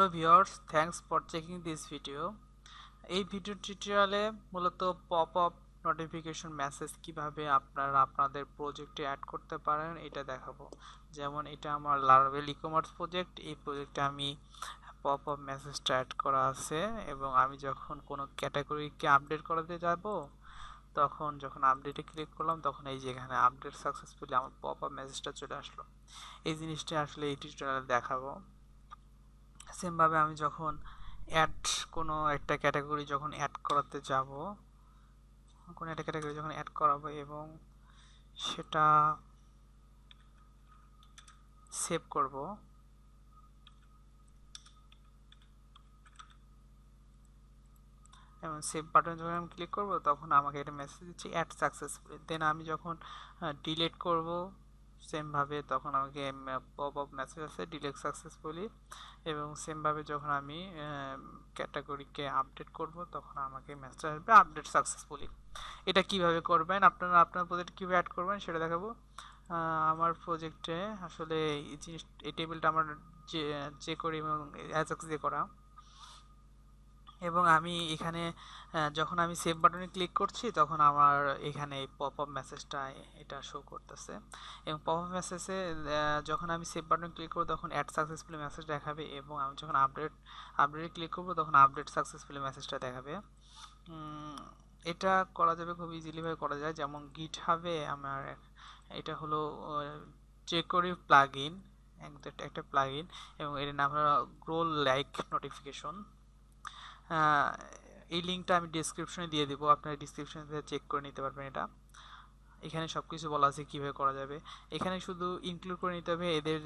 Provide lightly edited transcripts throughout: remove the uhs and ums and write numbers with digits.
Hello viewers, thanks for checking this video. এই video টিউটোরিয়ালে মূলত পপ আপ নোটিফিকেশন মেসেজ কিভাবে আপনারা আপনাদের প্রজেক্টে অ্যাড করতে পারেন এটা দেখাবো। যেমন এটা আমার লারাভেল ই-কমার্স প্রজেক্ট। এই প্রজেক্টে আমি পপ আপ মেসেজটা অ্যাড করা আছে এবং আমি যখন কোনো ক্যাটাগরিকে আপডেট করাতে যাব তখন যখন আপডেটে ক্লিক করলাম তখন এই যে এখানে আপডেট সাকসেসফুলি আমার পপ আপ মেসেজটা চলে আসলো। এই জিনিসটা আসলে এই টিউটোরিয়ালে দেখাবো। সেমভাবে আমি যখন অ্যাড কোনো একটা ক্যাটাগরি যখন অ্যাড করাতে যাব, কোনো একটা ক্যাটাগরি যখন অ্যাড করাবো এবং সেটা সেভ করব, এবং সেভ বাটন যখন আমি ক্লিক করব তখন আমাকে একটা মেসেজ দিচ্ছে অ্যাড সাকসেসফুলি। দেন আমি যখন ডিলিট করব সেমভাবে তখন আমাকে পপ আপ মেসেজ আছে ডিলিট সাকসেসফুলি, এবং সেমভাবে যখন আমি ক্যাটাগরিকে আপডেট করব তখন আমাকে মেসেজ আসবে আপডেট সাকসেসফুলি। এটা কিভাবে করবেন, আপনারা আপনার প্রজেক্ট কীভাবে অ্যাড করবেন সেটা দেখাবো। আমার প্রজেক্টে আসলে এই জিনিস এই টেবিলটা আমার যে যে করি এবং অ্যাজাক্স দিয়ে করা, এবং আমি এখানে যখন আমি সেভ বাটনে ক্লিক করছি তখন আমার এখানে পপ আপ মেসেজটা এটা শো করতেছে, এবং পপ আপ মেসেজে যখন আমি সেভ বাটনে ক্লিক করব তখন অ্যাড সাকসেসফুলি মেসেজ দেখাবে, এবং আমি যখন আপডেটে ক্লিক করব তখন আপডেট সাকসেসফুলি মেসেজটা দেখাবে। এটা করা যাবে খুব ইজিলি ভাবে করা যায়। যেমন গিটহাবে আমার এটা হলো jQuery প্লাগইন, একটা প্লাগইন, এবং এর নাম হলো গ্রো লাইক নোটিফিকেশন। এই লিঙ্কটা আমি ডিসক্রিপশনে দিয়ে দিব, আপনারা ডিসক্রিপশন থেকে চেক করে নিতে পারবেন। এটা এখানে সব কিছু বলা আছে কীভাবে করা যাবে। এখানে শুধু ইনক্লুড করে নিতে হবে এদের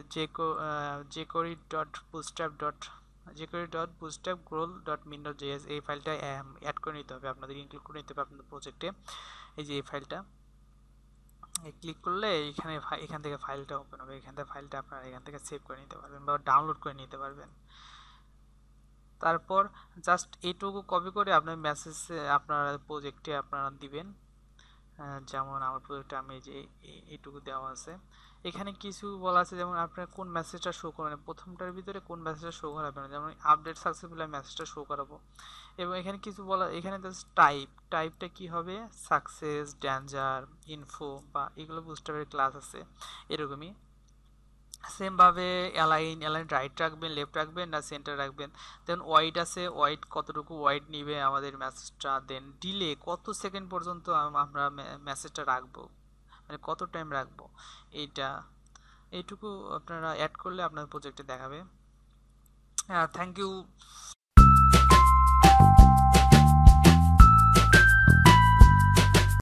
jQuery.bootstrap.growl.min.js এই ফাইলটা অ্যাড করে নিতে হবে, আপনাদের ইনক্লুড করে নিতে হবে আপনাদের প্রজেক্টে। এই যে এই ফাইলটা ক্লিক করলে এখান থেকে ফাইলটা ওপেন হবে, এখান থেকে ফাইলটা আপনারা এখান থেকে সেভ করে নিতে পারবেন বা ডাউনলোড করে নিতে পারবেন। তারপর জাস্ট এইটুকু কপি করে আপনার মেসেজে আপনার প্রজেক্টে আপনারা দিবেন। যেমন আমার প্রজেক্টে আমি যে এইটুকু দেওয়া আছে, এখানে কিছু বলা আছে যেমন আপনার কোন মেসেজটা শো করবেন, প্রথমটার ভিতরে কোন মেসেজটা শো করাবেন, যেমন আপডেট সাকসেসফুল মেসেজটা শো করাবো। এবং এখানে কিছু বলা, এখানে টাইপটা কি হবে, সাকসেস, ডেঞ্জার, ইনফো বা এগুলো বুস্টারের ক্লাস আছে এরকমই। সেমভাবে অ্যালাইন রাইট রাখবেন, লেফট রাখবেন না সেন্টার রাখবেন। দেন ওয়াইড আছে, ওয়াইড কতটুকু ওয়াইড নিবে আমাদের মেসেজটা। দেন ডিলে কত সেকেন্ড পর্যন্ত আমরা মেসেজটা রাখবো, মানে কত টাইম রাখবো, এইটুকু আপনারা অ্যাড করলে আপনার প্রজেক্টে দেখাবে। Thank you